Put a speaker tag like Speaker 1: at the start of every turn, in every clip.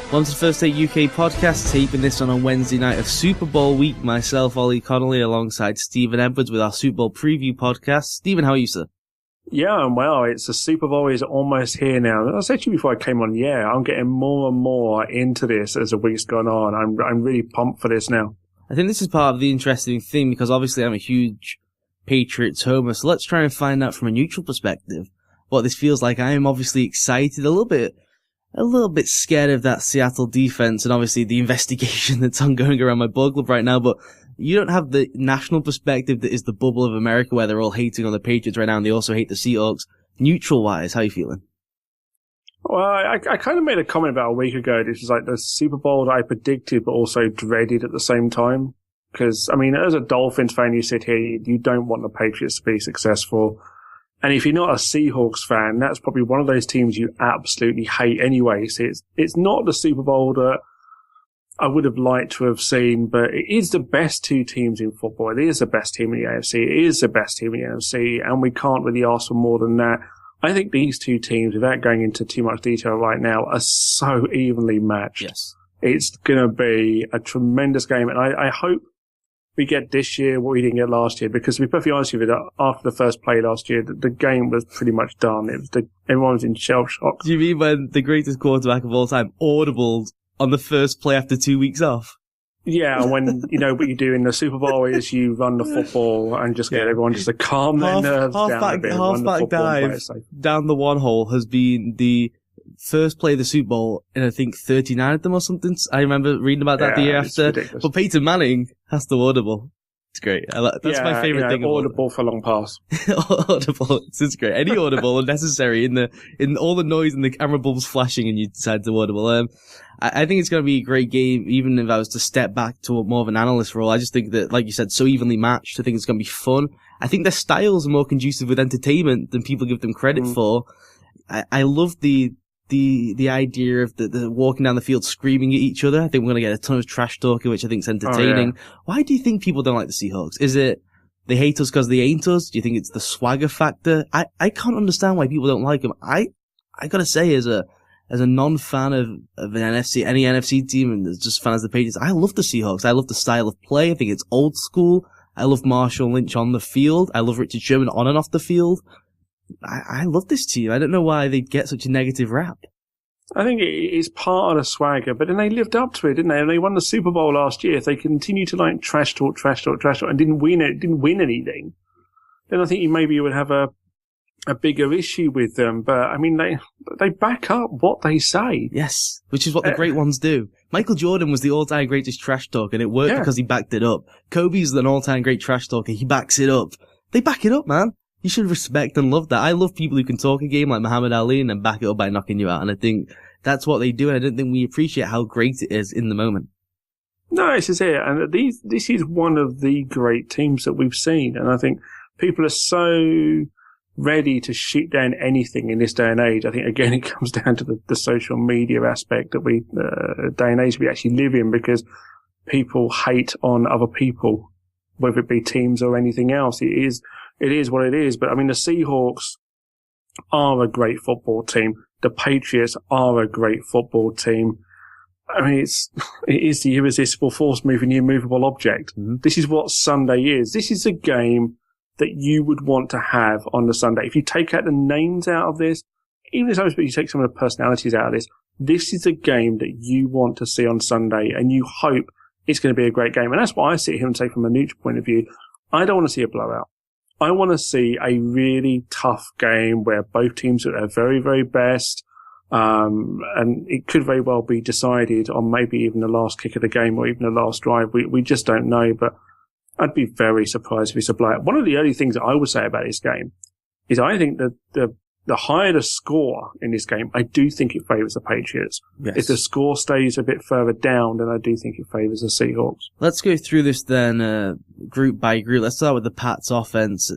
Speaker 1: Welcome to the First Take UK podcast, taping this on a Wednesday night of Super Bowl week. Myself, Ollie, Connolly, alongside Stephen Edwards with our Super Bowl preview podcast. Stephen, how are you, sir?
Speaker 2: Yeah, I'm well. It's the Super Bowl is almost here now. I said to you before I came on, I'm getting more and more into this as the week's gone on. I'm really pumped for this now.
Speaker 1: I think this is part of the interesting thing because obviously I'm a huge Patriots homer, so let's try and find out from a neutral perspective what this feels like. I am obviously excited, a little bit scared of that Seattle defense and obviously the investigation that's ongoing around my ball club right now, but you don't have the national perspective that is the bubble of America where they're all hating on the Patriots right now and they also hate the Seahawks. Neutral-wise, how are you feeling?
Speaker 2: Well, I kind of made a comment about a week ago. This is like the Super Bowl that I predicted but also dreaded at the same time. Because, I mean, as a Dolphins fan, you sit here, you don't want the Patriots to be successful. And if you're not a Seahawks fan, that's probably one of those teams you absolutely hate anyway. So it's not the Super Bowl that I would have liked to have seen, but it is the best two teams in football. It is the best team in the AFC. It is the best team in the NFC, and we can't really ask for more than that. I think these two teams, without going into too much detail right now, are so evenly matched.
Speaker 1: Yes.
Speaker 2: It's going to be a tremendous game, and I hope we get this year what we didn't get last year, because to be perfectly honest with you, after the first play last year, the game was pretty much done. Everyone was in shell shock.
Speaker 1: Do you mean when the greatest quarterback of all time audibled on the first play after 2 weeks off?
Speaker 2: Yeah, and when, what you do in the Super Bowl is you run the football and just get everyone just to calm their nerves down a bit.
Speaker 1: Halfback dive down the one hole has been the first play of the Super Bowl in, I think, 39 of them or something. I remember reading about that the year after.
Speaker 2: Ridiculous.
Speaker 1: But Peyton Manning has to audible. It's great. That's my favourite thing.
Speaker 2: Audible for long pass.
Speaker 1: Audible. It's great. Any audible unnecessary in all the noise and the camera bulbs flashing and you decide to audible. I think it's going to be a great game, even if I was to step back to more of an analyst role. I just think that, like you said, so evenly matched. I think it's going to be fun. I think their styles are more conducive with entertainment than people give them credit for. I love the idea of the walking down the field screaming at each other. I think we're going to get a ton of trash talking, which I think is entertaining. Oh, yeah. Why do you think people don't like the Seahawks? Is it they hate us because they ain't us? Do you think it's the swagger factor? I can't understand why people don't like them. I gotta say, as a non-fan of any NFC team and as just fan of the Patriots, I love the Seahawks. I love the style of play. I think it's old school. I love Marshawn Lynch on the field. I love Richard Sherman on and off the field. I love this team. I don't know why they get such a negative rap.
Speaker 2: I think it's part of the swagger, but then they lived up to it, didn't they? And they won the Super Bowl last year. If they continue to trash talk, and didn't win anything, then I think maybe you would have a bigger issue with them. But I mean, they back up what they say.
Speaker 1: Yes, which is what the great ones do. Michael Jordan was the all-time greatest trash talker, and it worked because he backed it up. Kobe's an all-time great trash talker. He backs it up. They back it up, man. You should respect and love that. I love people who can talk a game like Muhammad Ali and then back it up by knocking you out. And I think that's what they do. And I don't think we appreciate how great it is in the moment.
Speaker 2: No, this is it. And this is one of the great teams that we've seen. And I think people are so ready to shoot down anything in this day and age. I think, again, it comes down to the social media aspect that day and age we actually live in, because people hate on other people, whether it be teams or anything else. It is what it is. But I mean, the Seahawks are a great football team. The Patriots are a great football team. I mean, it is the irresistible force moving the immovable object. Mm-hmm. This is what Sunday is. This is a game that you would want to have on the Sunday. If you take out the names out of this, even if you take some of the personalities out of this is a game that you want to see on Sunday, and you hope it's going to be a great game. And that's why I sit here and say, from a neutral point of view, I don't want to see a blowout. I want to see a really tough game where both teams are at their very, very best. And it could very well be decided on maybe even the last kick of the game or even the last drive. We just don't know, but I'd be very surprised if it's a blowout. One of the early things that I would say about this game is I think that the higher the score in this game, I do think it favours the Patriots. Yes. If the score stays a bit further down, then I do think it favours the Seahawks.
Speaker 1: Let's go through this then, group by group. Let's start with the Pats offense.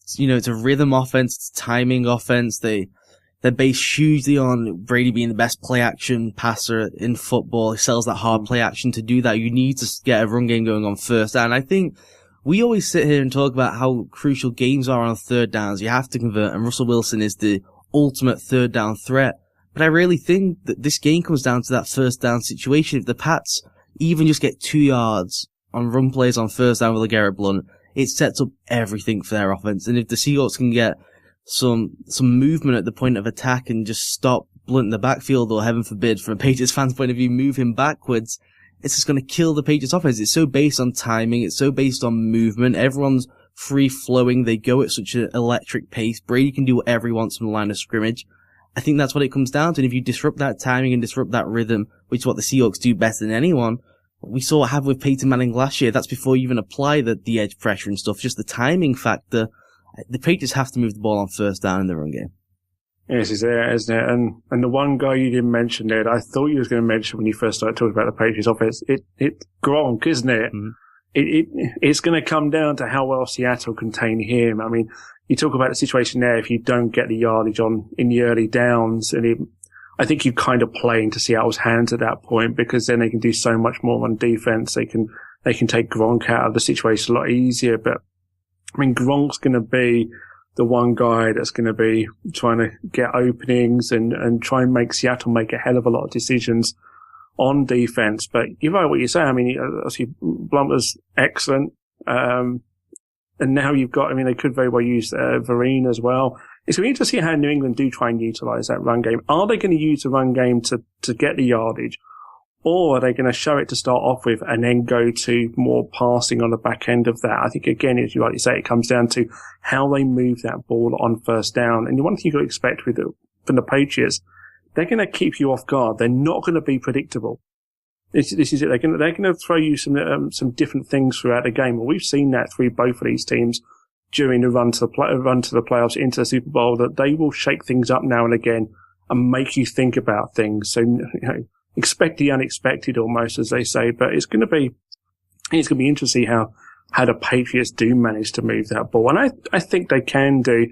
Speaker 1: It's a rhythm offense, it's a timing offense. They're based hugely on Brady being the best play action passer in football. He sells that hard play action. To do that, you need to get a run game going on first. And I think we always sit here and talk about how crucial games are on third downs. You have to convert, and Russell Wilson is the ultimate third down threat. But I really think that this game comes down to that first down situation. If the Pats even just get 2 yards on run plays on first down with LeGarrette Blount, it sets up everything for their offense. And if the Seahawks can get some movement at the point of attack and just stop Blount in the backfield, or heaven forbid, from a Patriots fan's point of view, move him backwards, it's just going to kill the Patriots offense. It's so based on timing. It's so based on movement. Everyone's free flowing. They go at such an electric pace. Brady can do whatever he wants from the line of scrimmage. I think that's what it comes down to. And if you disrupt that timing and disrupt that rhythm, which is what the Seahawks do better than anyone, we saw what happened with Peyton Manning last year. That's before you even apply the edge pressure and stuff. Just the timing factor. The Patriots have to move the ball on first down in the run game.
Speaker 2: Yes, it's there, isn't it? And the one guy you didn't mention there, I thought you was going to mention when you first started talking about the Patriots offense, it's Gronk, isn't it? Mm-hmm. It's going to come down to how well Seattle contain him. I mean, you talk about the situation there, if you don't get the yardage in the early downs, and I think you kind of play into Seattle's hands at that point, because then they can do so much more on defense. They can take Gronk out of the situation a lot easier. But I mean, Gronk's going to be the one guy that's going to be trying to get openings and try and make Seattle make a hell of a lot of decisions on defense. But you're right what you say. I mean, obviously Blount was excellent. And now you've got, I mean, they could very well use Vereen as well. It's really interesting to see how New England do try and utilize that run game. Are they going to use the run game to get the yardage? Or are they going to show it to start off with and then go to more passing on the back end of that? I think, again, as you like to say, it comes down to how they move that ball on first down. And the one thing you've got to expect from the Patriots, they're going to keep you off guard. They're not going to be predictable. This is it. They're going to throw you some different things throughout the game. Well, we've seen that through both of these teams during the run to the playoffs into the Super Bowl, that they will shake things up now and again and make you think about things. So, expect the unexpected almost, as they say. But it's going to be interesting to see how the Patriots do manage to move that ball. And I think they can do,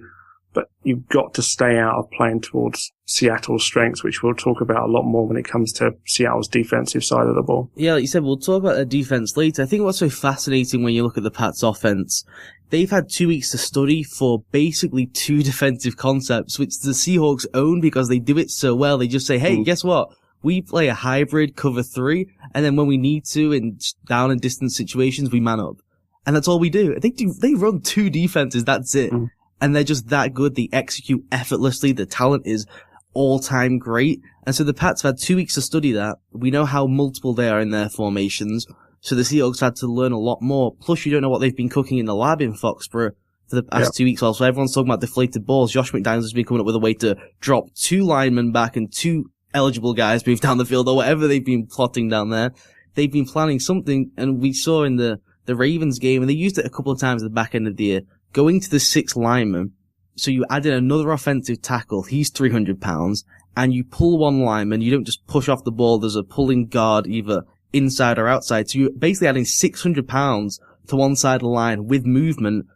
Speaker 2: but you've got to stay out of playing towards Seattle's strengths, which we'll talk about a lot more when it comes to Seattle's defensive side of the ball.
Speaker 1: Yeah, like you said, we'll talk about their defense later. I think what's so fascinating when you look at the Pats offense, they've had 2 weeks to study for basically 2 defensive concepts, which the Seahawks own because they do it so well. They just say, hey, guess what? We play a hybrid cover 3, and then when we need to in down and distance situations, we man up. And that's all we do. They run 2 defenses, that's it. Mm. And they're just that good. They execute effortlessly. The talent is all-time great. And so the Pats have had 2 weeks to study that. We know how multiple they are in their formations. So the Seahawks had to learn a lot more. Plus, you don't know what they've been cooking in the lab in Foxborough for the past 2 weeks. Also, everyone's talking about deflated balls. Josh McDaniels has been coming up with a way to drop 2 linemen back and 2 eligible guys move down the field, or whatever they've been plotting down there. They've been planning something, and we saw in the Ravens game, and they used it a couple of times at the back end of the year, going to the 6th lineman. So you add in another offensive tackle. He's 300 pounds, and you pull one lineman. You don't just push off the ball. There's a pulling guard either inside or outside. So you're basically adding 600 pounds to one side of the line with movement.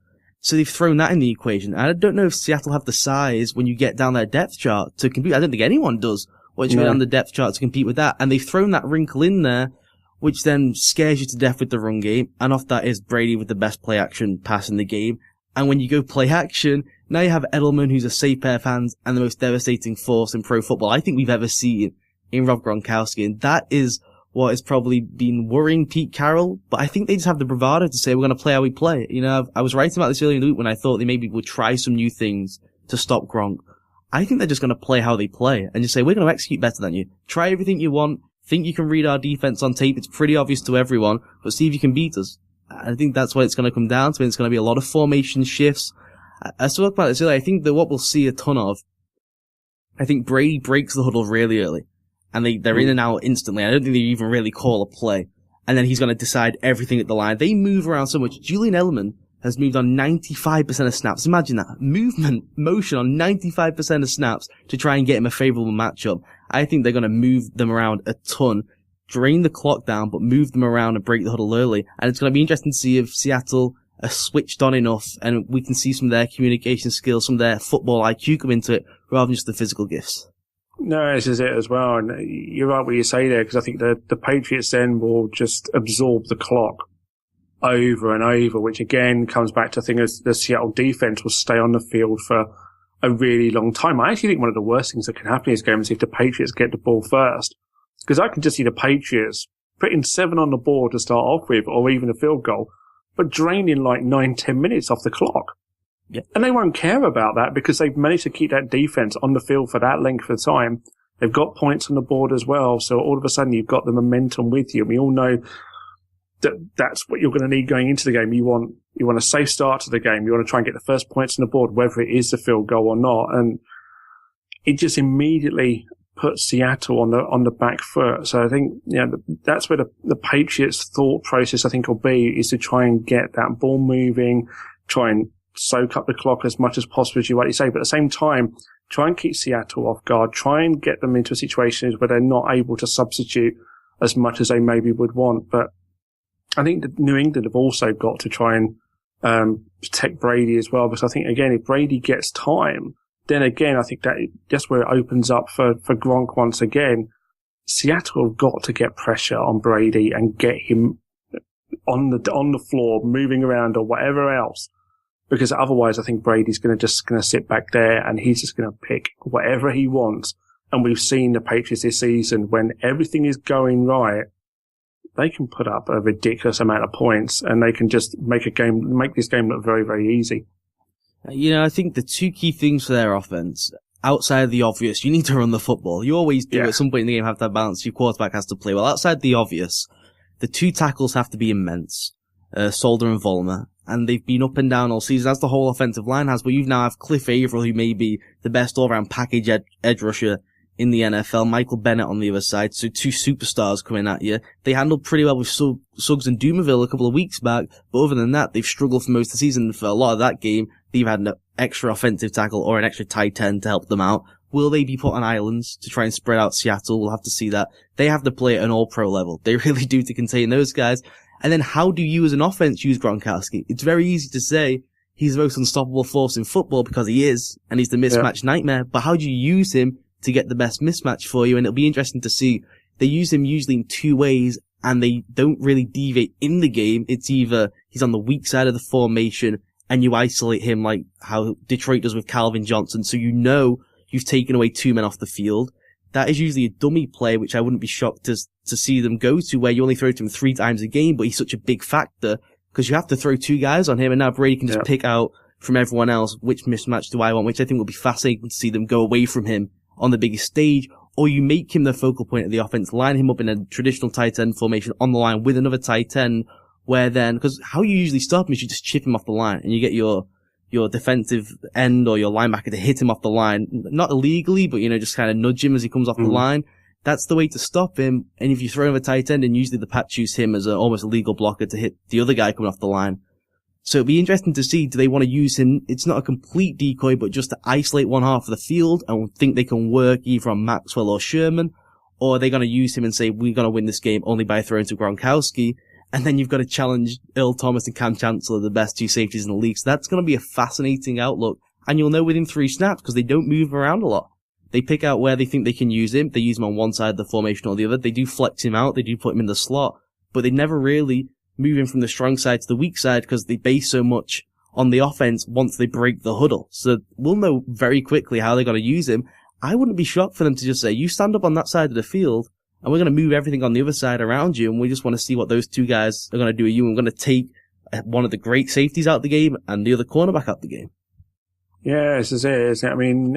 Speaker 1: So they've thrown that in the equation. I don't know if Seattle have the size when you get down their depth chart to compete. I don't think anyone does. Once you go down the depth chart to compete with that. And they've thrown that wrinkle in there, which then scares you to death with the run game. And off that is Brady with the best play action pass in the game. And when you go play action, now you have Edelman, who's a safe pair of hands and the most devastating force in pro football I think we've ever seen in Rob Gronkowski. And that is what has probably been worrying Pete Carroll. But I think they just have the bravado to say, we're going to play how we play. You know, I was writing about this earlier in the week when I thought they maybe would try some new things to stop Gronk. I think they're just going to play how they play and just say, we're going to execute better than you. Try everything you want. Think you can read our defense on tape. It's pretty obvious to everyone, but see if you can beat us. I think that's what it's going to come down to. It's going to be a lot of formation shifts. I spoke about this earlier. I think that what we'll see a ton of, I think Brady breaks the huddle really early and they're in and out instantly. I don't think they even really call a play. And then he's going to decide everything at the line. They move around so much. Julian Edelman has moved on 95% of snaps. Imagine that. Motion on 95% of snaps to try and get him a favorable matchup. I think they're going to move them around a ton, drain the clock down, but move them around and break the huddle early. And it's going to be interesting to see if Seattle are switched on enough and we can see some of their communication skills, some of their football IQ come into it rather than just the physical gifts.
Speaker 2: No, this is it as well. And you're right what you say there, because I think the Patriots then will just absorb the clock over and over, which again comes back to the thing as the Seattle defense will stay on the field for a really long time. I actually think one of the worst things that can happen in this game is if the Patriots get the ball first. Because I can just see the Patriots putting 7 on the board to start off with, or even a field goal, but draining like 9-10 minutes off the clock.
Speaker 1: Yeah.
Speaker 2: And they won't care about that because they've managed to keep that defense on the field for that length of time. They've got points on the board as well. So all of a sudden you've got the momentum with you. And we all know that that's what you're going to need going into the game. You want a safe start to the game. You want to try and get the first points on the board, whether it is the field goal or not. And it just immediately put Seattle on the back foot. So I think, that's where the Patriots thought process, I think, will be, is to try and get that ball moving, try and soak up the clock as much as possible, as you rightly say, but at the same time, try and keep Seattle off guard, try and get them into situations where they're not able to substitute as much as they maybe would want. But I think that New England have also got to try and protect Brady as well, because I think, again, if Brady gets time, then again, I think that's where it opens up for Gronk once again. Seattle have got to get pressure on Brady and get him on the floor, moving around or whatever else. Because otherwise, I think Brady's going to sit back there and he's just going to pick whatever he wants. And we've seen the Patriots this season, when everything is going right, they can put up a ridiculous amount of points and they can just make this game look very, very easy.
Speaker 1: I think the two key things for their offense, outside of the obvious, you need to run the football. You always do. At some point in the game, have to have balance. Your quarterback has to play well. Outside the obvious, the 2 tackles have to be immense, Solder and Vollmer. And they've been up and down all season, as the whole offensive line has. But you now have Cliff Averill, who may be the best all-around package edge rusher in the NFL. Michael Bennett on the other side. So 2 superstars coming at you. They handled pretty well with Suggs and Dumerville a couple of weeks back. But other than that, they've struggled for most of the season. For a lot of that game, they've had an extra offensive tackle or an extra tight end to help them out. Will they be put on islands to try and spread out Seattle? We'll have to see that. They have to play at an all-pro level. They really do to contain those guys. And then how do you as an offense use Gronkowski? It's very easy to say he's the most unstoppable force in football, because he is, and he's the mismatch nightmare. But how do you use him to get the best mismatch for you? And it'll be interesting to see. They use him usually in 2 ways, and they don't really deviate in the game. It's either he's on the weak side of the formation and you isolate him like how Detroit does with Calvin Johnson. So you've taken away 2 men off the field. That is usually a dummy play, which I wouldn't be shocked to see them go to, where you only throw to him 3 times a game, but he's such a big factor because you have to throw 2 guys on him, and now Brady can just pick out from everyone else which mismatch do I want, which I think will be fascinating to see them go away from him on the biggest stage. Or you make him the focal point of the offense, line him up in a traditional tight end formation on the line with another tight end, where then, because how you usually stop him is you just chip him off the line and you get your defensive end or your linebacker to hit him off the line, not illegally, but just kind of nudge him as he comes off the line. That's the way to stop him. And if you throw him a tight end, and usually the Pats use him as an almost illegal blocker to hit the other guy coming off the line. So it'll be interesting to see, do they want to use him? It's not a complete decoy, but just to isolate one half of the field and think they can work either on Maxwell or Sherman, or are they going to use him and say, we're going to win this game only by throwing to Gronkowski? And then you've got to challenge Earl Thomas and Cam Chancellor, the best 2 safeties in the league. So that's going to be a fascinating outlook. And you'll know within 3 snaps, because they don't move around a lot. They pick out where they think they can use him. They use him on one side of the formation or the other. They do flex him out. They do put him in the slot. But they never really move him from the strong side to the weak side, because they base so much on the offense once they break the huddle. So we'll know very quickly how they're going to use him. I wouldn't be shocked for them to just say, you stand up on that side of the field, and we're going to move everything on the other side around you, and we just want to see what those 2 guys are going to do with you. And we're going to take one of the great safeties out of the game and the other cornerback out of the game.
Speaker 2: Yeah, this is it, isn't it? I mean,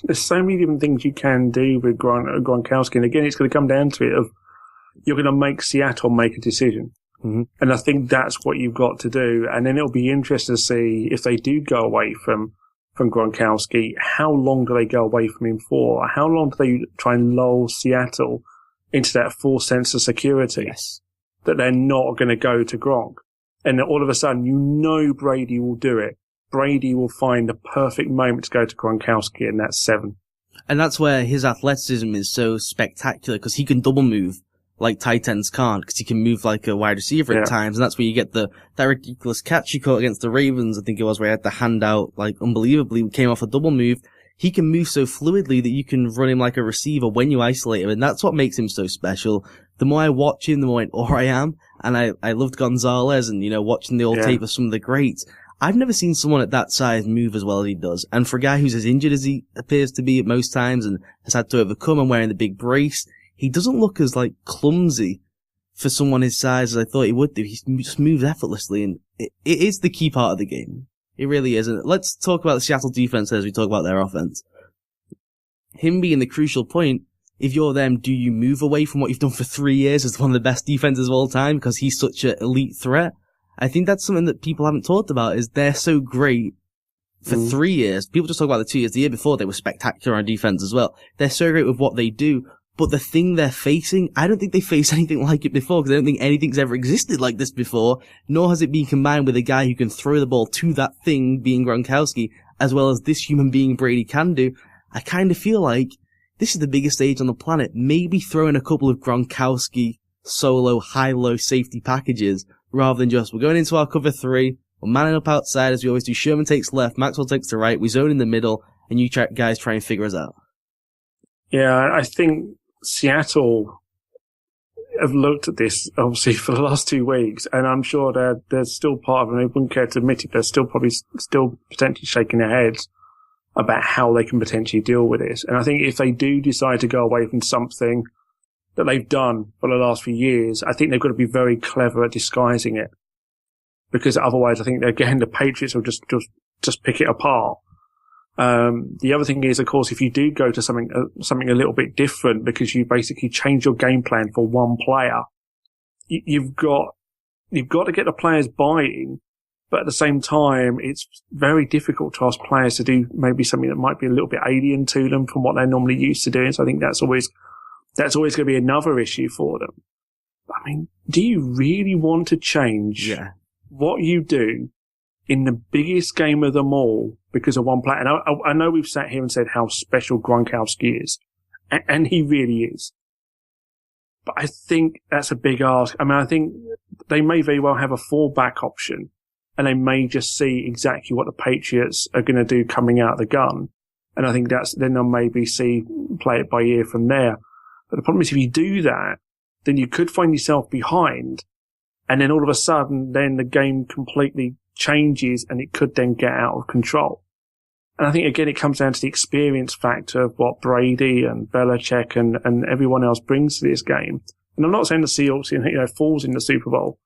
Speaker 2: there's so many different things you can do with Gronkowski. And again, it's going to come down to it of, you're going to make Seattle make a decision. Mm-hmm. And I think that's what you've got to do. And then it'll be interesting to see if they do go away from Gronkowski, how long do they go away from him for? How long do they try and lull Seattle into that false sense of security that they're not going to go to Gronk? And then all of a sudden, Brady will do it. Brady will find the perfect moment to go to Gronkowski, and that's 7.
Speaker 1: And that's where his athleticism is so spectacular, because he can double move like tight ends can't, because he can move like a wide receiver at times, and that's where you get that ridiculous catch he caught against the Ravens, I think it was, where he had the hand out, like, unbelievably, came off a double move. He can move so fluidly that you can run him like a receiver when you isolate him, and that's what makes him so special. The more I watch him, the more in awe I am, and I loved Gonzalez and, watching the old tape of some of the greats. I've never seen someone at that size move as well as he does. And for a guy who's as injured as he appears to be at most times and has had to overcome and wearing the big brace, he doesn't look as like clumsy for someone his size as I thought he would do. He just moves effortlessly, and it is the key part of the game. It really is. And let's talk about the Seattle defense as we talk about their offense. Him being the crucial point, if you're them, do you move away from what you've done for 3 years as one of the best defenses of all time because he's such an elite threat? I think that's something that people haven't talked about, is they're so great for 3 years. People just talk about the 2 years. The year before, they were spectacular on defense as well. They're so great with what they do. But the thing they're facing, I don't think they faced anything like it before, because I don't think anything's ever existed like this before, nor has it been combined with a guy who can throw the ball to that thing, being Gronkowski, as well as this human being Brady can do. I kind of feel like this is the biggest stage on the planet. Maybe throw in a couple of Gronkowski solo high-low safety packages, rather than just, we're going into our cover 3, we're manning up outside as we always do. Sherman takes left, Maxwell takes the right, we zone in the middle, and you guys try and figure us out.
Speaker 2: Yeah, I think Seattle have looked at this, obviously, for the last 2 weeks, and I'm sure they're still part of it, and they wouldn't care to admit it. They're still probably still potentially shaking their heads about how they can potentially deal with this. And I think if they do decide to go away from something that they've done for the last few years, I think they've got to be very clever at disguising it. Because otherwise, I think, again, the Patriots will just pick it apart. The other thing is, of course, if you do go to something a little bit different because you basically change your game plan for one player, you've got to get the players buy-in, but at the same time, it's very difficult to ask players to do maybe something that might be a little bit alien to them from what they're normally used to doing. So I think that's always going to be another issue for them. I mean, do you really want to change what you do in the biggest game of them all because of one player? And I know we've sat here and said how special Gronkowski is, and he really is. But I think that's a big ask. I mean, I think they may very well have a fallback option, and they may just see exactly what the Patriots are going to do coming out of the gun. And I think then they'll maybe play it by ear from there. But the problem is, if you do that, then you could find yourself behind, and then all of a sudden, then the game completely changes, and it could then get out of control. And I think, again, it comes down to the experience factor of what Brady and Belichick and everyone else brings to this game. And I'm not saying the Seahawks, falls in the Super Bowl,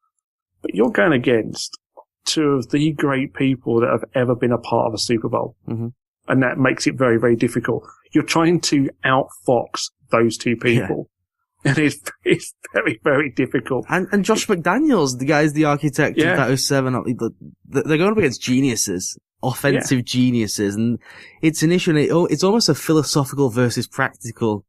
Speaker 2: but you're going against two of the great people that have ever been a part of a Super Bowl. Mm-hmm. And that makes it very, very difficult. You're trying to outfox those two people. Yeah. And it's very, very difficult.
Speaker 1: And Josh McDaniels, the guy's the architect of that 07, they're going up against geniuses, offensive geniuses, and it's an issue, and it's almost a philosophical versus practical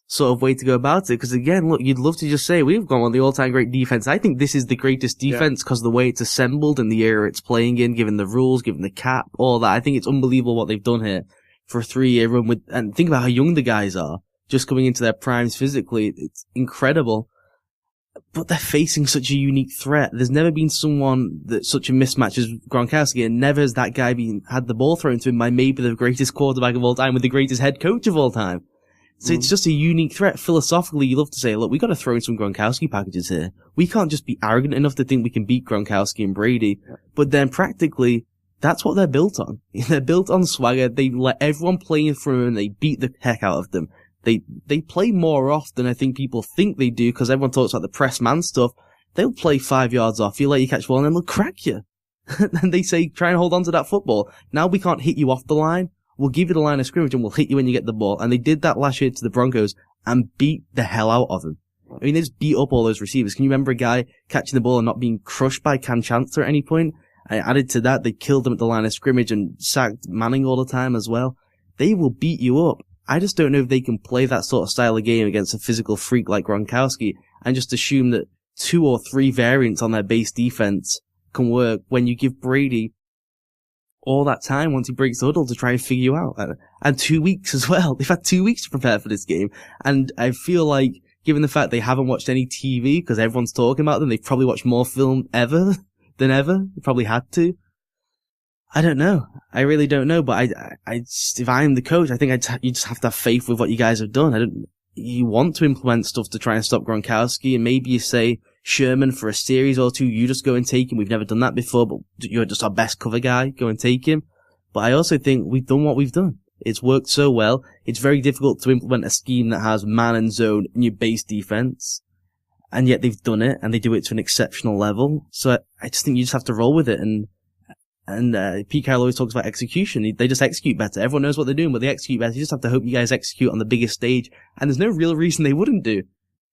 Speaker 1: sort of way to go about it. Because again, look, you'd love to just say, we've gone on the all-time great defense. I think this is the greatest defense because of the way it's assembled and the era it's playing in, given the rules, given the cap, all that. I think it's unbelievable what they've done here for a 3-year run and think about how young the guys are. Just coming into their primes physically, it's incredible. But they're facing such a unique threat. There's never been someone that's such a mismatch as Gronkowski, and never has that guy had the ball thrown to him by maybe the greatest quarterback of all time with the greatest head coach of all time. So it's just a unique threat. Philosophically, you love to say, look, we got to throw in some Gronkowski packages here. We can't just be arrogant enough to think we can beat Gronkowski and Brady. But then practically, that's what they're built on. They're built on swagger. They let everyone play in front of them, and they beat the heck out of them. They play more off than I think people think they do, because everyone talks about the press man stuff. They'll play 5 yards off. You let you catch the ball and then they'll crack you. And they say, try and hold on to that football. Now we can't hit you off the line. We'll give you the line of scrimmage and we'll hit you when you get the ball. And they did that last year to the Broncos and beat the hell out of them. I mean, they just beat up all those receivers. Can you remember a guy catching the ball and not being crushed by Cam Chancellor at any point? I added to that, they killed them at the line of scrimmage and sacked Manning all the time as well. They will beat you up. I just don't know if they can play that sort of style of game against a physical freak like Gronkowski and just assume that 2 or 3 variants on their base defense can work when you give Brady all that time once he breaks the huddle to try and figure you out. And 2 weeks as well. They've had 2 weeks to prepare for this game. And I feel like, given the fact they haven't watched any TV because everyone's talking about them, they've probably watched more film than ever. They probably had to. I don't know. I really don't know. But if I'm the coach, I think you just have to have faith with what you guys have done. You want to implement stuff to try and stop Gronkowski, and maybe you say, Sherman for a series or two. You just go and take him. We've never done that before, but you're just our best cover guy. Go and take him. But I also think we've done what we've done. It's worked so well. It's very difficult to implement a scheme that has man and zone in your base defense. And yet they've done it, and they do it to an exceptional level. So I just think you just have to roll with it. And Pete Carroll always talks about execution. They just execute better. Everyone knows what they're doing, but they execute better. You just have to hope you guys execute on the biggest stage. And there's no real reason they wouldn't do.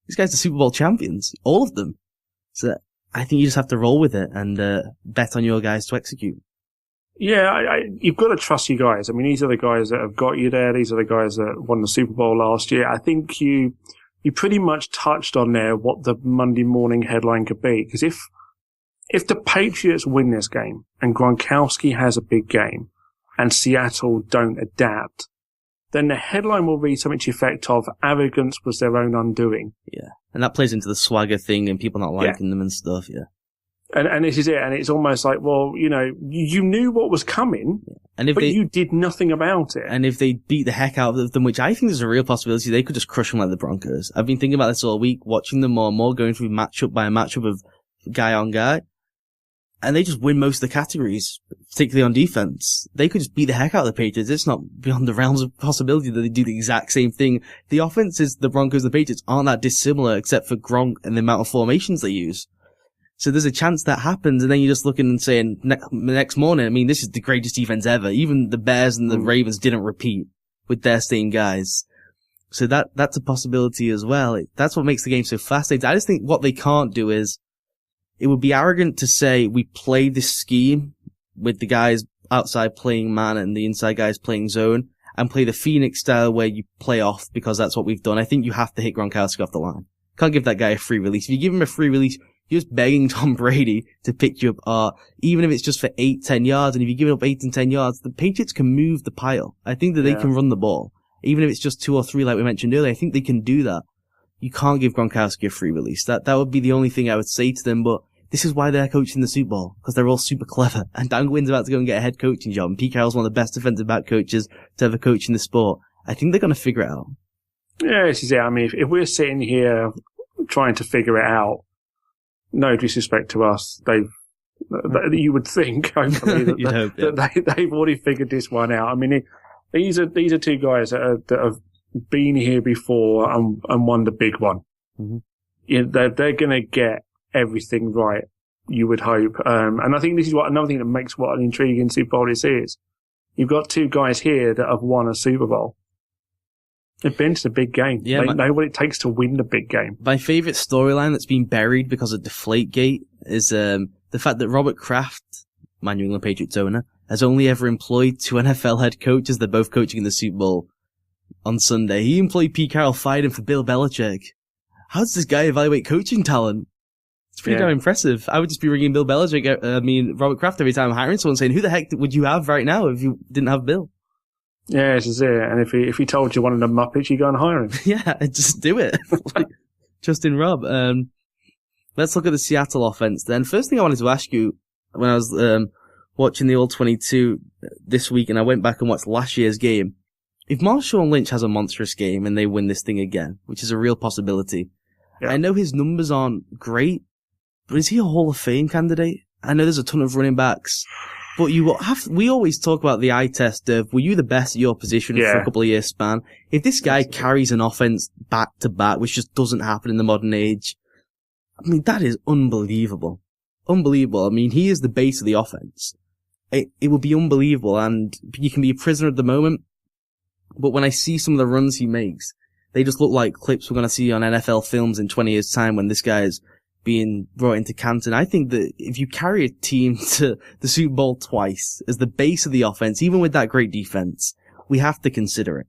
Speaker 1: These guys are Super Bowl champions. All of them. So I think you just have to roll with it and bet on your guys to execute.
Speaker 2: Yeah, you've got to trust your guys. I mean, these are the guys that have got you there. These are the guys that won the Super Bowl last year. I think you pretty much touched on there what the Monday morning headline could be. Because if the Patriots win this game and Gronkowski has a big game and Seattle don't adapt, then the headline will read something to the effect of arrogance was their own undoing.
Speaker 1: Yeah. And that plays into the swagger thing and people not liking them and stuff, yeah.
Speaker 2: And this is it. And it's almost like, well, you know, you knew what was coming, and but you did nothing about it.
Speaker 1: And if they beat the heck out of them, which I think is a real possibility, they could just crush them like the Broncos. I've been thinking about this all week, watching them more and more, going through matchup by matchup of guy on guy. And they just win most of the categories, particularly on defense. They could just beat the heck out of the Patriots. It's not beyond the realms of possibility that they do the exact same thing. The offenses, the Broncos and the Patriots aren't that dissimilar except for Gronk and the amount of formations they use. So there's a chance that happens, and then you're just looking and saying, next morning, I mean, this is the greatest defense ever. Even the Bears and the Ravens didn't repeat with their same guys. So that's a possibility as well. That's what makes the game so fascinating. I just think what they can't do is, it would be arrogant to say we play this scheme with the guys outside playing man and the inside guys playing zone, and play the Phoenix style where you play off because that's what we've done. I think you have to hit Gronkowski off the line. Can't give that guy a free release. If you give him a free release, you're just begging Tom Brady to pick you up, even if it's just for 8-10 yards. And if you give it up 8 and 10 yards, the Patriots can move the pile. I think that they can run the ball. Even if it's just 2 or 3 like we mentioned earlier, I think they can do that. You can't give Gronkowski a free release. That would be the only thing I would say to them, but this is why they're coaching the Super Bowl, because they're all super clever. And Dan Quinn's about to go and get a head coaching job, and Pete Carroll's one of the best defensive back coaches to ever coach in the sport. I think they're going to figure it out. Yeah,
Speaker 2: this is it. I mean, if we're sitting here trying to figure it out, no disrespect to us, you would think, hopefully, that they've already figured this one out. I mean, these are 2 guys that have been here before and won the big one. Mm-hmm. You know, they're going to get everything right, you would hope. And I think this is another thing that makes what an intriguing Super Bowl this is. You've got 2 guys here that have won a Super Bowl. They've been to the big game. Yeah, they know what it takes to win the big game.
Speaker 1: My favourite storyline that's been buried because of Deflategate is the fact that Robert Kraft, my New England Patriots owner, has only ever employed 2 NFL head coaches. They're both coaching in the Super Bowl on Sunday. He employed Pete Carroll, fired him for Bill Belichick. How does this guy evaluate coaching talent? It's pretty damn impressive. I would just be ringing Bill Belichick, Robert Kraft every time I'm hiring someone saying, who the heck would you have right now if you didn't have Bill?
Speaker 2: Yeah, this is it. And if he told you one of the Muppets, you go and hire him.
Speaker 1: Yeah, just do it. Justin Robb. Let's look at the Seattle offense then. First thing I wanted to ask you, when I was watching the All-22 this week and I went back and watched last year's game, if Marshawn Lynch has a monstrous game and they win this thing again, which is a real possibility, I know his numbers aren't great, but is he a Hall of Fame candidate? I know there's a ton of running backs. But we always talk about the eye test of, were you the best at your position for a couple of years span? If this guy carries an offense back to back, which just doesn't happen in the modern age, I mean, that is unbelievable. Unbelievable. I mean, he is the base of the offense. It would be unbelievable, and you can be a prisoner at the moment. But when I see some of the runs he makes, they just look like clips we're going to see on NFL films in 20 years' time when this guy is being brought into Canton. I think that if you carry a team to the Super Bowl twice as the base of the offense, even with that great defense, we have to consider it.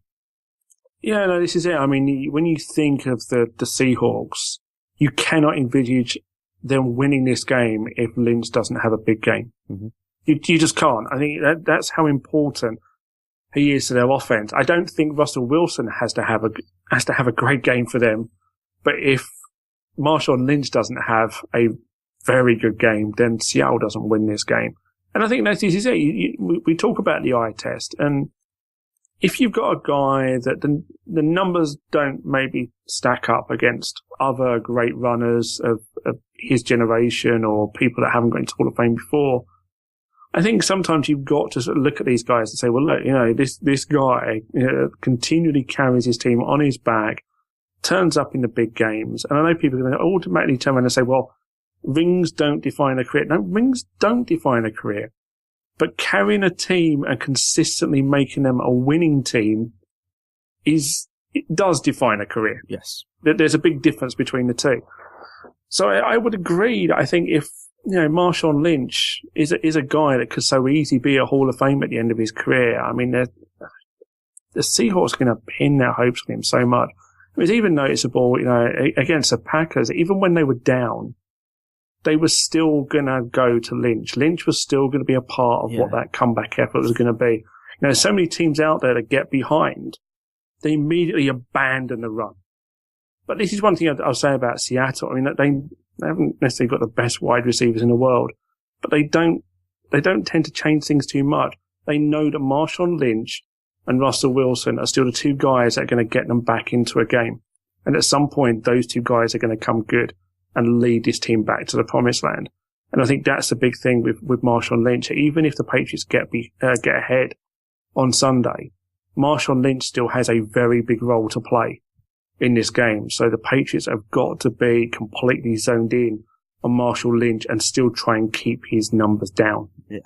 Speaker 2: Yeah, no, this is it. I mean, when you think of the Seahawks, you cannot envisage them winning this game if Lynch doesn't have a big game. Mm-hmm. You just can't. I think that's how important he is to their offense. I don't think Russell Wilson has to have a great game for them, but if Marshawn Lynch doesn't have a very good game, then Seattle doesn't win this game. And I think this is it. We talk about the eye test, and if you've got a guy that the numbers don't maybe stack up against other great runners of his generation or people that haven't got into Hall of Fame before, I think sometimes you've got to sort of look at these guys and say, well, look, this guy continually carries his team on his back, turns up in the big games. And I know people are going to automatically turn around and say, well, rings don't define a career. No, rings don't define a career. But carrying a team and consistently making them a winning team it does define a career.
Speaker 1: Yes.
Speaker 2: There's a big difference between the two. So I would agree that I think if, Marshawn Lynch is a guy that could so easily be a Hall of Fame at the end of his career. I mean, the Seahawks are going to pin their hopes on him so much. It was even noticeable, against the Packers, even when they were down, they were still going to go to Lynch. Lynch was still going to be a part of what that comeback effort was going to be. So many teams out there that get behind, they immediately abandon the run. But this is one thing I'll say about Seattle. I mean, they haven't necessarily got the best wide receivers in the world, but they don't tend to change things too much. They know that Marshawn Lynch and Russell Wilson are still the two guys that are going to get them back into a game. And at some point, those two guys are going to come good and lead this team back to the promised land. And I think that's the big thing with Marshawn Lynch. Even if the Patriots get ahead on Sunday, Marshawn Lynch still has a very big role to play in this game. So the Patriots have got to be completely zoned in on Marshawn Lynch and still try and keep his numbers down.
Speaker 1: Yeah.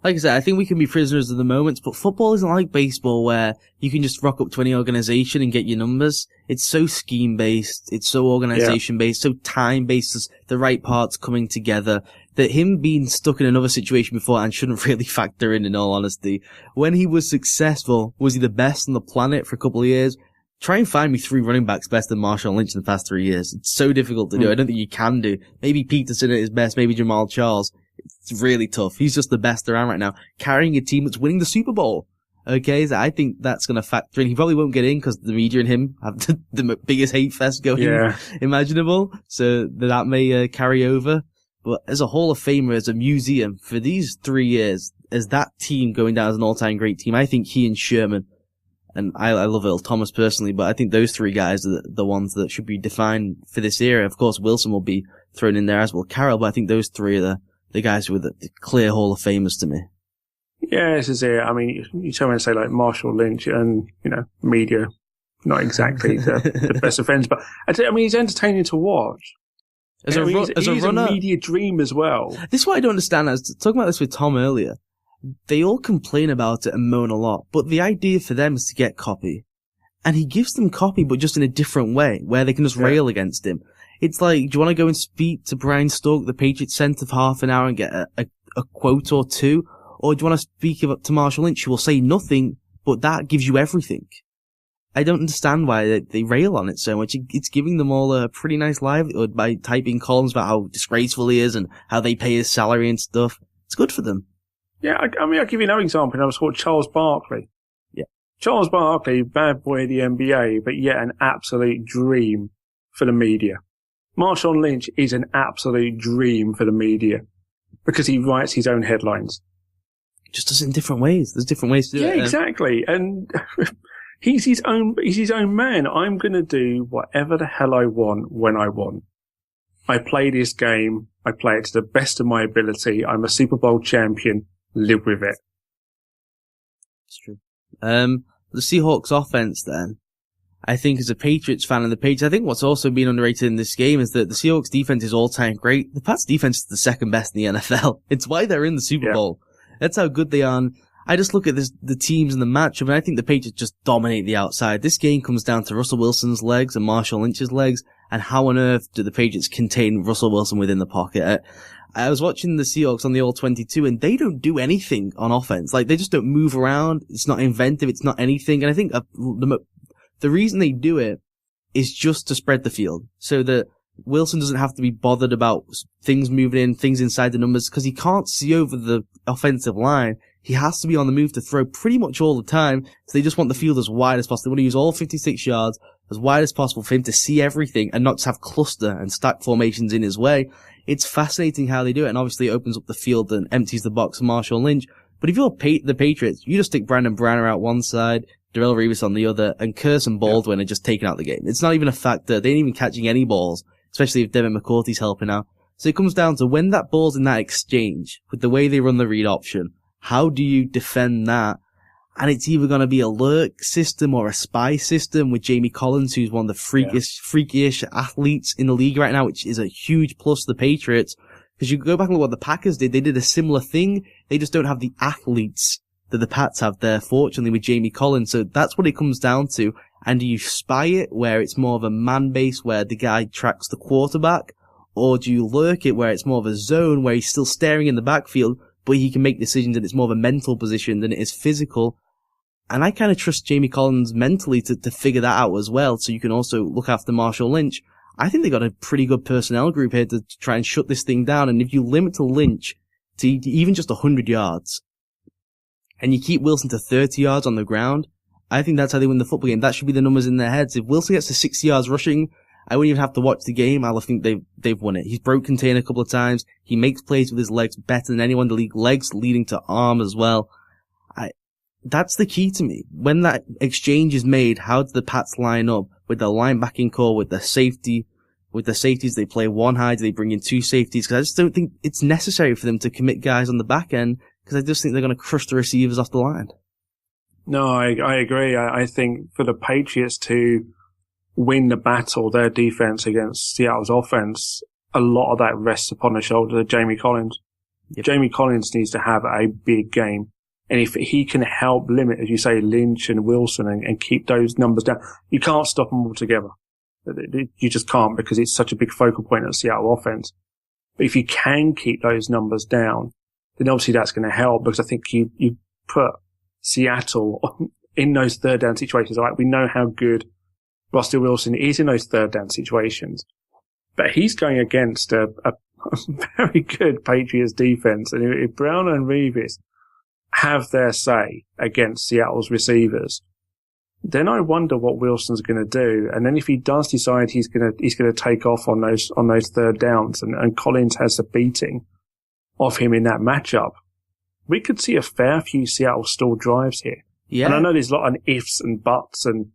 Speaker 1: Like I said, I think we can be prisoners of the moments, but football isn't like baseball where you can just rock up to any organization and get your numbers. It's so scheme-based, it's so organization-based, so time-based, the right parts coming together, that him being stuck in another situation before and shouldn't really factor in all honesty. When he was successful, was he the best on the planet for a couple of years? Try and find me 3 running backs better than Marshawn Lynch in the past 3 years. It's so difficult to do. I don't think you can do. Maybe Peterson at his best, maybe Jamal Charles. It's really tough. He's just the best around right now, carrying a team that's winning the Super Bowl. Okay, so I think that's going to factor in. He probably won't get in because the media and him have the biggest hate fest going imaginable. So that may carry over. But as a Hall of Famer, as a museum, for these 3 years, as that team going down as an all-time great team, I think he and Sherman, and I love Earl Thomas personally, but I think those 3 guys are the ones that should be defined for this era. Of course, Wilson will be thrown in there as well, Carroll, but I think those 3 are the guys who are the clear Hall of Famers to me.
Speaker 2: Yeah, this is it. I mean, you turn around and say like Marshawn Lynch and, media, not exactly the best of friends, but I mean, he's entertaining to watch. He's a media dream as well.
Speaker 1: This is what I don't understand. I was talking about this with Tom earlier. They all complain about it and moan a lot, but the idea for them is to get copy. And he gives them copy, but just in a different way, where they can just rail against him. It's like, do you want to go and speak to Brian Stork, the Patriots center, for half an hour and get a quote or two? Or do you want to speak to Marshawn Lynch, who will say nothing, but that gives you everything? I don't understand why they rail on it so much. It's giving them all a pretty nice livelihood by typing columns about how disgraceful he is and how they pay his salary and stuff. It's good for them.
Speaker 2: Yeah, I mean, I'll give you another example. I was called Charles Barkley.
Speaker 1: Yeah.
Speaker 2: Charles Barkley, bad boy of the NBA, but yet an absolute dream for the media. Marshawn Lynch is an absolute dream for the media because he writes his own headlines.
Speaker 1: Just does it in different ways. There's different ways to do it.
Speaker 2: Yeah, exactly. And he's his own man. I'm going to do whatever the hell I want when I want. I play this game. I play it to the best of my ability. I'm a Super Bowl champion. Live with it.
Speaker 1: It's true. The Seahawks offense then, I think as a Patriots fan and the Patriots, I think what's also been underrated in this game is that the Seahawks defense is all-time great. The Pats defense is the second best in the NFL. It's why they're in the Super Bowl. That's how good they are. And I just look at the teams and the matchup, and I think the Patriots just dominate the outside. This game comes down to Russell Wilson's legs and Marshawn Lynch's legs, and how on earth do the Patriots contain Russell Wilson within the pocket? I was watching the Seahawks on the All-22, and they don't do anything on offense. Like, they just don't move around. It's not inventive. It's not anything. And I think the reason they do it is just to spread the field, so that Wilson doesn't have to be bothered about things moving in, things inside the numbers, because he can't see over the offensive line. He has to be on the move to throw pretty much all the time, so they just want the field as wide as possible. They want to use all 56 yards as wide as possible for him to see everything and not just have cluster and stack formations in his way. It's fascinating how they do it, and obviously it opens up the field and empties the box for Marshawn Lynch. But if you're the Patriots, you just stick Brandon Browner out one side, Darrelle Revis on the other, and Curse and Baldwin are just taking out the game. It's not even a factor. They ain't even catching any balls, especially if Devin McCourty's helping out. So it comes down to when that ball's in that exchange, with the way they run the read option, how do you defend that? And it's either going to be a lurk system or a spy system with Jamie Collins, who's one of the freakish athletes in the league right now, which is a huge plus to the Patriots. Because you go back and look what the Packers did. They did a similar thing. They just don't have the athletes that the Pats have there, fortunately, with Jamie Collins. So that's what it comes down to. And do you spy it where it's more of a man base where the guy tracks the quarterback? Or do you lurk it where it's more of a zone where he's still staring in the backfield, but he can make decisions and it's more of a mental position than it is physical? And I kind of trust Jamie Collins mentally to figure that out as well. So you can also look after Marshawn Lynch. I think they got a pretty good personnel group here to try and shut this thing down. And if you limit to Lynch to even just 100 yards and you keep Wilson to 30 yards on the ground, I think that's how they win the football game. That should be the numbers in their heads. If Wilson gets to 60 yards rushing, I wouldn't even have to watch the game. I'll think they've won it. He's broke contain a couple of times. He makes plays with his legs better than anyone in the league. Legs leading to arm as well. That's the key to me. When that exchange is made, how do the Pats line up with the linebacking core, with the safeties? They play one high. Do they bring in two safeties? Because I just don't think it's necessary for them to commit guys on the back end, because I just think they're going to crush the receivers off the line.
Speaker 2: No, I agree. I think for the Patriots to win the battle, their defense against Seattle's offense, a lot of that rests upon the shoulders of Jamie Collins. Yep. Jamie Collins needs to have a big game. And if he can help limit, as you say, Lynch and Wilson and keep those numbers down, you can't stop them altogether. You just can't, because it's such a big focal point of the Seattle offense. But if you can keep those numbers down, then obviously that's going to help, because I think you put Seattle in those third down situations. Right? We know how good Russell Wilson is in those third down situations, but he's going against a very good Patriots defense. And if Brown and Revis have their say against Seattle's receivers, then I wonder what Wilson's going to do. And then if he does decide he's going to take off on those third downs, and Collins has a beating of him in that matchup, we could see a fair few Seattle stalled drives here. Yeah. And I know there's a lot of ifs and buts and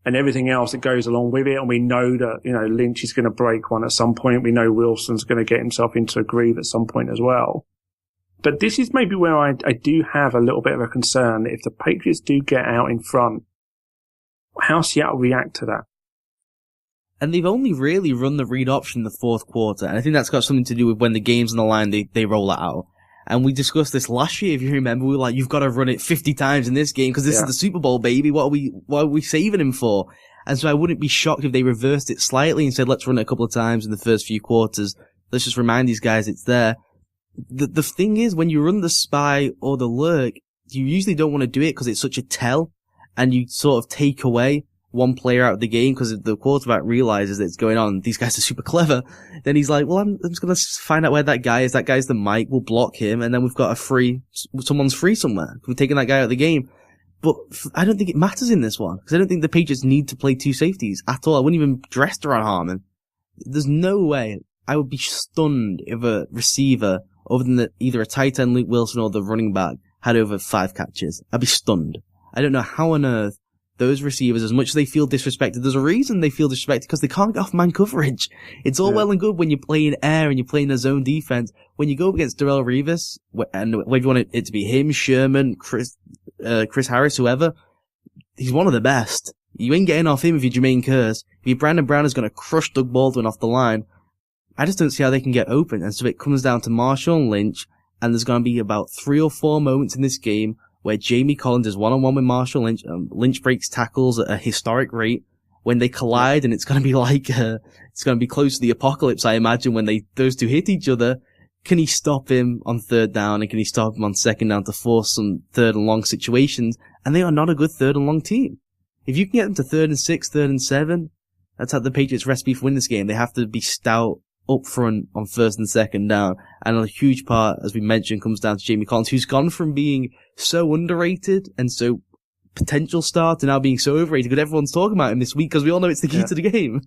Speaker 2: everything else that goes along with it. And we know that, Lynch is going to break one at some point. We know Wilson's going to get himself into a groove at some point as well. But this is maybe where I do have a little bit of a concern. If the Patriots do get out in front, how Seattle react to that?
Speaker 1: And they've only really run the read option in the fourth quarter. And I think that's got something to do with when the game's on the line, they roll it out. And we discussed this last year, if you remember. We were like, you've got to run it 50 times in this game because this is the Super Bowl, baby. What are we saving him for? And so I wouldn't be shocked if they reversed it slightly and said, let's run it a couple of times in the first few quarters. Let's just remind these guys it's there. The thing is, when you run the spy or the lurk, you usually don't want to do it because it's such a tell, and you sort of take away one player out of the game, because if the quarterback realizes that it's going on, these guys are super clever, then he's like, well, I'm just going to find out where that guy is. That guy's the Mike. We'll block him, and then we've got someone's free somewhere. We're taking that guy out of the game. But I don't think it matters in this one, because I don't think the Patriots need to play two safeties at all. I wouldn't even dress Deron Harmon. There's no way. I would be stunned if a receiver, other than either a tight end Luke Wilson or the running back, had over 5 catches. I'd be stunned. I don't know how on earth those receivers, as much as they feel disrespected, there's a reason they feel disrespected, because they can't get off man coverage. It's all well and good when you play in air and you play in a zone defense. When you go up against Darrelle Revis, and whether you want it to be him, Sherman, Chris Harris, whoever, he's one of the best. You ain't getting off him if you're Jermaine Kearse. If you're Brandon Brown is going to crush Doug Baldwin off the line, I just don't see how they can get open. And so it comes down to Marshawn Lynch, and there's going to be about 3 or 4 moments in this game where Jamie Collins is one-on-one with Marshawn Lynch. Lynch breaks tackles at a historic rate. When they collide, and it's going to be like, it's going to be close to the apocalypse, I imagine, when those two hit each other. Can he stop him on third down, and can he stop him on second down to force some third and long situations? And they are not a good third and long team. If you can get them to 3rd and 6, 3rd and 7, that's how the Patriots' recipe for win this game. They have to be stout up front on 1st and 2nd down. And a huge part, as we mentioned, comes down to Jamie Collins, who's gone from being so underrated and so potential star to now being so overrated, because everyone's talking about him this week, because we all know it's the key to the game.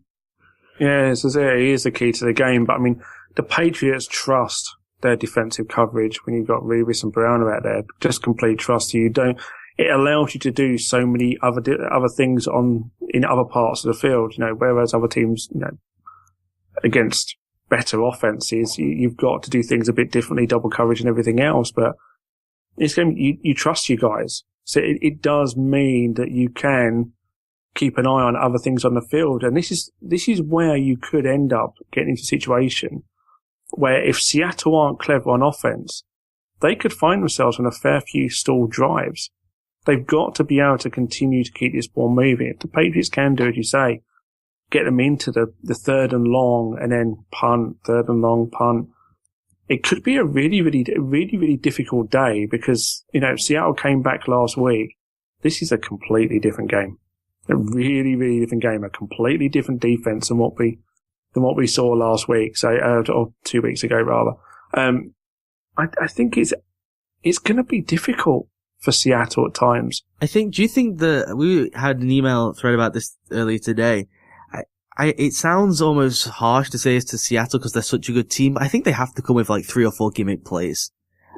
Speaker 2: Yeah, he is the key to the game. But I mean, the Patriots trust their defensive coverage when you've got Revis and Brown out there. Just complete trust. it allows you to do so many other things in other parts of the field, whereas other teams, against better offenses, you've got to do things a bit differently, double coverage and everything else. But this game, you trust you guys. So it does mean that you can keep an eye on other things on the field. And this is where you could end up getting into a situation where if Seattle aren't clever on offense, they could find themselves on a fair few stalled drives. They've got to be able to continue to keep this ball moving. If the Patriots can do, as you say, get them into the third and long and then punt, third and long, punt. It could be a really, really difficult day because, if Seattle came back last week, this is a completely different game. A really, really different game. A completely different defense than what we saw last week. So, or 2 weeks ago rather. I think it's going to be difficult for Seattle at times.
Speaker 1: Do you think we had an email thread about this earlier today. It sounds almost harsh to say it's to Seattle because they're such a good team, but I think they have to come with like 3 or 4 gimmick plays.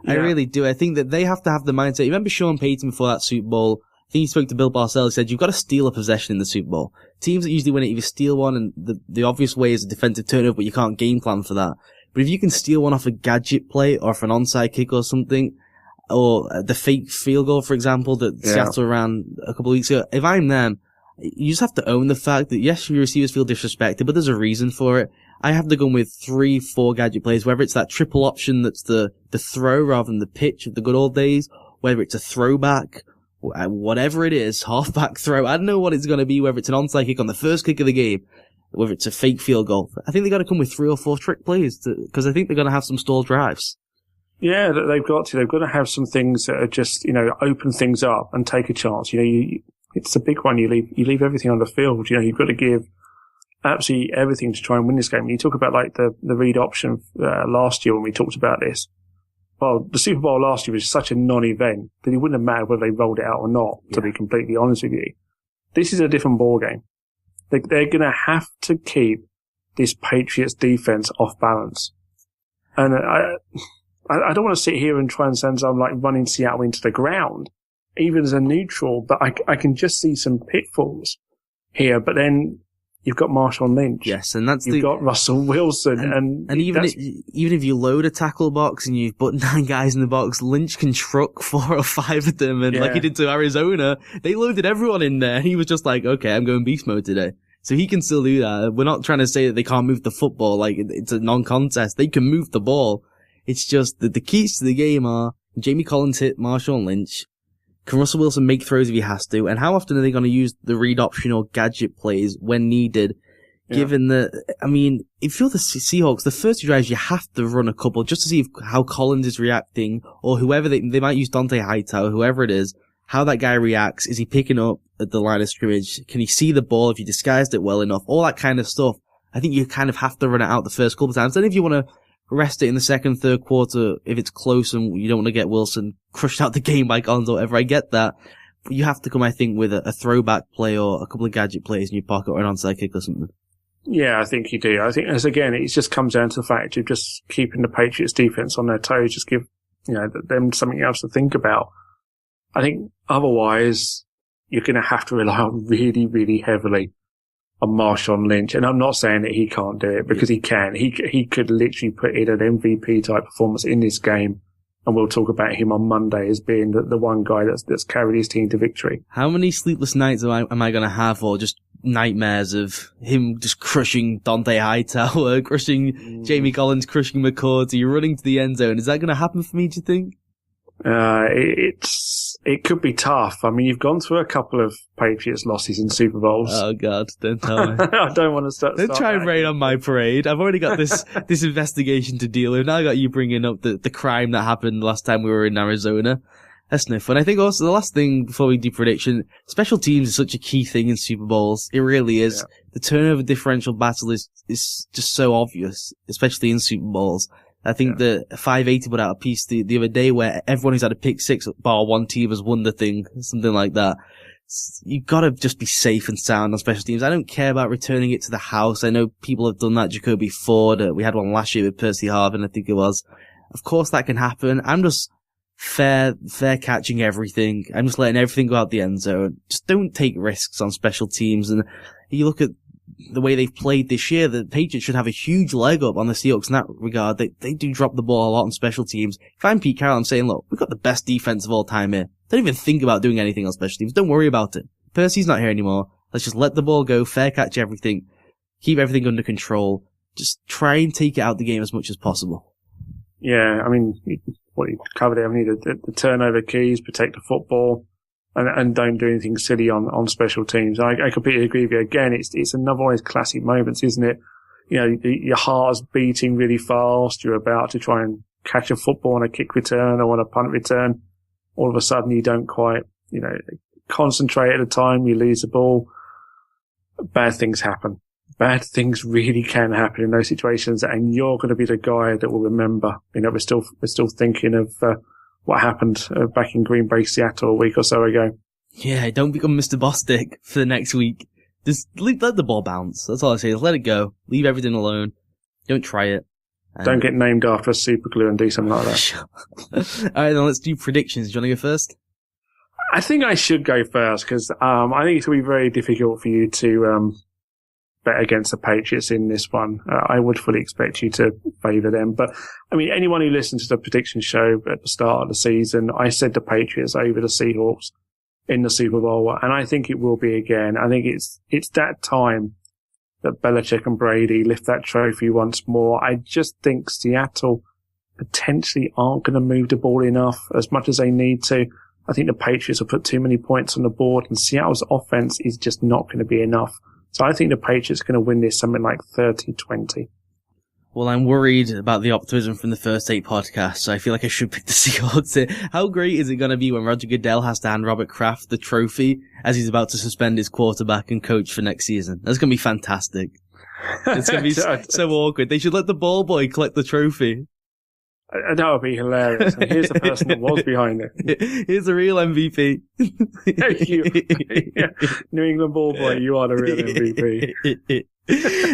Speaker 1: Yeah. I really do. I think that they have to have the mindset. You remember Sean Payton before that Super Bowl? I think he spoke to Bill Parcells. He said, you've got to steal a possession in the Super Bowl. Teams that usually win it either steal one, and the obvious way is a defensive turnover, but you can't game plan for that. But if you can steal one off a gadget play or for an onside kick or something, or the fake field goal, for example, that Seattle ran a couple of weeks ago, if I'm them, you just have to own the fact that, yes, your receivers feel disrespected, but there's a reason for it. I have to go with 3, 4 gadget plays, whether it's that triple option that's the throw rather than the pitch of the good old days, whether it's a throwback, whatever it is, halfback throw. I don't know what it's going to be, whether it's an onside kick on the first kick of the game, whether it's a fake field goal. I think they got to come with 3 or 4 trick plays because I think they're going to have some stalled drives. Yeah,
Speaker 2: they've got to. They've got to have some things that are just, open things up and take a chance. It's a big one. You leave everything on the field. You've got to give absolutely everything to try and win this game. You talk about like the read option last year when we talked about this. Well, the Super Bowl last year was such a non-event that it wouldn't have mattered whether they rolled it out or not, to be completely honest with you. This is a different ball game. They're going to have to keep this Patriots defense off balance. And I don't want to sit here and try and sound I'm like running Seattle into the ground, even as a neutral, but I can just see some pitfalls here. But then you've got Marshawn Lynch.
Speaker 1: Yes, and
Speaker 2: you've got Russell Wilson. And
Speaker 1: even if you load a tackle box and you put 9 guys in the box, Lynch can truck 4 or 5 of them. And like he did to Arizona, they loaded everyone in there. And he was just like, okay, I'm going beast mode today. So he can still do that. We're not trying to say that they can't move the football. Like it's a non-contest. They can move the ball. It's just that the keys to the game are Jamie Collins hit Marshawn Lynch. Can Russell Wilson make throws if he has to? And how often are they going to use the read option or gadget plays when needed? Given that, if you're the Seahawks, the first 2 drives, you have to run a couple just to see how Collins is reacting, or whoever they might use Dante Hightower, whoever it is, how that guy reacts. Is he picking up at the line of scrimmage? Can he see the ball if you disguised it well enough? All that kind of stuff. I think you kind of have to run it out the first couple of times. Then if you want to rest it in the second, third quarter, if it's close and you don't want to get Wilson crushed out the game by Collins or whatever, I get that. But you have to come, I think, with a throwback play or a couple of gadget plays in your pocket or an onside kick or something.
Speaker 2: Yeah, I think you do. I think, it just comes down to the fact of just keeping the Patriots defense on their toes, just give, them something else to think about. I think otherwise, you're going to have to rely on really, really heavily on Marshawn Lynch. And I'm not saying that he can't do it, because he can. He could literally put in an MVP type performance in this game. And we'll talk about him on Monday as being the one guy that's carried his team to victory.
Speaker 1: How many sleepless nights am I going to have, or just nightmares of him just crushing Dante Hightower, crushing Jamie Collins, crushing McCourty, running to the end zone? Is that going to happen for me, do you think?
Speaker 2: It could be tough. You've gone through a couple of Patriots losses in Super Bowls.
Speaker 1: Oh God, don't tell me.
Speaker 2: I don't want to start.
Speaker 1: Don't try and rain on my parade. I've already got this investigation to deal with. Now I got you bringing up the crime that happened last time we were in Arizona. That's no fun. I think also the last thing before we do prediction, special teams is such a key thing in Super Bowls. It really is. Yeah. The turnover differential battle is just so obvious, especially in Super Bowls. I think the 580 put out a piece the other day where everyone who's had a pick six bar one team has won the thing, something like that. You gotta just be safe and sound on special teams. I don't care about returning it to the house. I know people have done that. Jacoby Ford, we had one last year with Percy Harvin, I think it was. Of course that can happen. I'm just fair catching everything. I'm just letting everything go out the end zone. Just don't take risks on special teams. And you look at the way they've played this year, the Patriots should have a huge leg up on the Seahawks in that regard. They do drop the ball a lot on special teams. If I'm Pete Carroll, I'm saying, look, we've got the best defense of all time here. Don't even think about doing anything on special teams. Don't worry about it. Percy's not here anymore. Let's just let the ball go, fair catch everything, keep everything under control. Just try and take it out the game as much as possible.
Speaker 2: Yeah, I mean, what you covered there, I mean, the turnover keys, protect the football, and don't do anything silly on special teams. I completely agree with you. Again, it's another one of those classic moments, isn't it? You know, your heart's beating really fast. You're about to try and catch a football on a kick return or on a punt return. All of a sudden, you don't quite, concentrate at the time. You lose the ball. Bad things happen. Bad things really can happen in those situations, and you're going to be the guy that will remember. We're still thinking of what happened back in Green Bay, Seattle a week or so ago.
Speaker 1: Yeah, don't become Mr. Bostic for the next week. Just let the ball bounce. That's all I say. Just let it go. Leave everything alone. Don't try it.
Speaker 2: Don't get named after a super glue and do something like that.
Speaker 1: All right, then let's do predictions. Do you want to go first?
Speaker 2: I think I should go first because I think it's going to be very difficult for you to bet against the Patriots in this one. I would fully expect you to favour them. But, I mean, anyone who listened to the prediction show at the start of the season, I said the Patriots over the Seahawks in the Super Bowl, and I think it will be again. I think it's that time that Belichick and Brady lift that trophy once more. I just think Seattle potentially aren't going to move the ball enough as much as they need to. I think the Patriots will put too many points on the board, and Seattle's offense is just not going to be enough. So I think the Patriots are going to win this something like 30-20.
Speaker 1: Well, I'm worried about the optimism from the first 8 podcasts, so I feel like I should pick the Seahawks here. How great is it going to be when Roger Goodell has to hand Robert Kraft the trophy as he's about to suspend his quarterback and coach for next season? That's going to be fantastic. It's going to be so awkward. They should let the ball boy collect the trophy.
Speaker 2: That would be hilarious. And here's the person that was behind it.
Speaker 1: Here's the real MVP.
Speaker 2: New England ball boy, you are the real MVP.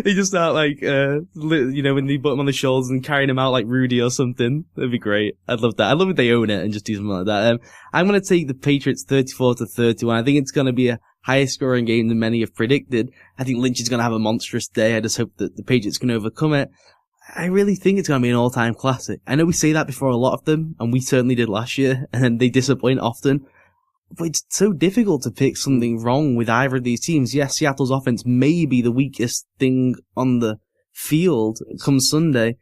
Speaker 1: They just start when they put him on the shoulders and carrying him out like Rudy or something. That'd be great. I'd love that. I'd love if they own it and just do something like that. I'm going to take the Patriots 34-31. I think it's going to be a higher scoring game than many have predicted. I think Lynch is going to have a monstrous day. I just hope that the Patriots can overcome it. I really think it's going to be an all-time classic. I know we say that before a lot of them, and we certainly did last year, and then they disappoint often. But it's so difficult to pick something wrong with either of these teams. Yes, Seattle's offense may be the weakest thing on the field come Sunday,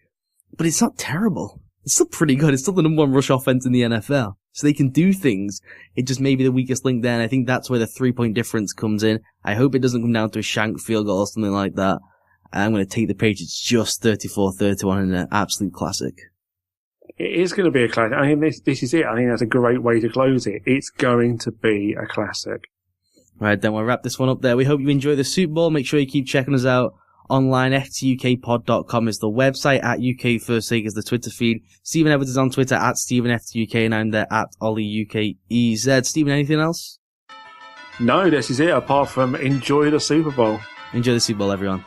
Speaker 1: but it's not terrible. It's still pretty good. It's still the number 1 rush offense in the NFL. So they can do things. It just may be the weakest link there, and I think that's where the 3-point difference comes in. I hope it doesn't come down to a shank field goal or something like that. I'm going to take the Patriots just 34-31 in an absolute classic.
Speaker 2: It is going to be a classic. I mean, this is it. I think that's a great way to close it. It's going to be a classic.
Speaker 1: Right, then we'll wrap this one up there. We hope you enjoy the Super Bowl. Make sure you keep checking us out online. FTUKpod.com is the website. At UK First Take is the Twitter feed. Stephen Edwards is on Twitter at StephenFTUK, and I'm there at OllieUKEZ. Stephen, anything else?
Speaker 2: No, this is it. Apart from enjoy the Super Bowl.
Speaker 1: Enjoy the Super Bowl, everyone.